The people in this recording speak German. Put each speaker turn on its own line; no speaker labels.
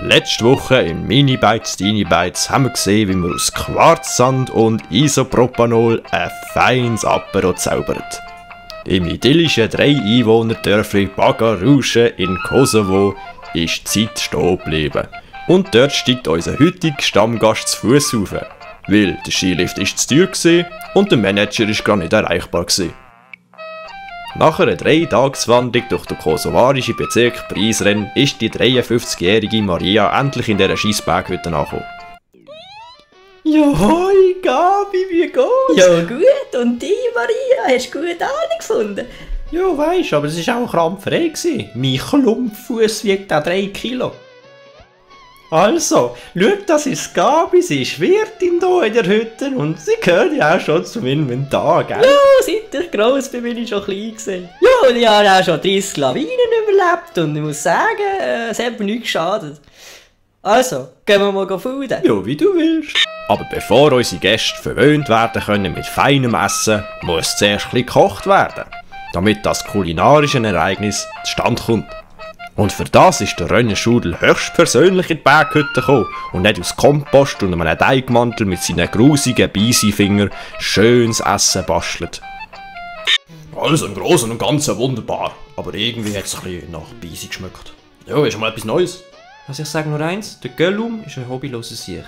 Letzte Woche im Mini-Bites, Dini-Bites haben wir gesehen, wie man aus Quarzsand und Isopropanol ein feines Apero zaubert. Im idyllischen 3-Einwohner-Dörfli Bagarouche in Kosovo ist die Zeit stehen geblieben. Und dort steigt unser heutiger Stammgast zu Fuß rauf, weil der Skilift ist zu teuer war und der Manager ist gar nicht erreichbar war. Nach einer 3-Tages-Wanderung durch den kosovarischen Bezirk Prizren ist die 53-jährige Maria endlich in dieser Scheissberghütte angekommen.
Ja, hoi, Gabi, wie geht's?
Ja gut, und die Maria, hast du gut angefunden?
Ja, weisst, aber es war auch krampfrei. Mein Klumpfuss wiegt auch 3 Kilo. Also, schau, das ist Gabi, sie ist Wirtin hier in der Hütte und sie gehört ja auch schon zum Inventar, gell?
Ja, seit ich gross bin, bin ich schon klein gewesen. Ja, und ich habe auch schon 30 Lawinen überlebt und ich muss sagen, es hat mir nichts geschadet. Also, gehen wir mal fooden.
Ja, wie du willst. Aber bevor unsere Gäste verwöhnt werden können mit feinem Essen, muss zuerst ein bisschen gekocht werden, damit das kulinarische Ereignis zustande kommt. Und für das ist der Rönnerschudel höchstpersönlich in die Berghütte gekommen und nicht aus Kompost und einem Teigmantel mit seinen grusigen Beisifingern schönes Essen bastelt. Alles im Großen und Ganzen wunderbar, aber irgendwie hat es ein bisschen nach Beisi geschmeckt. Ja, ist mal etwas Neues.
Also ich sage nur eins, der Göllum ist ein hobbyloses Sieg.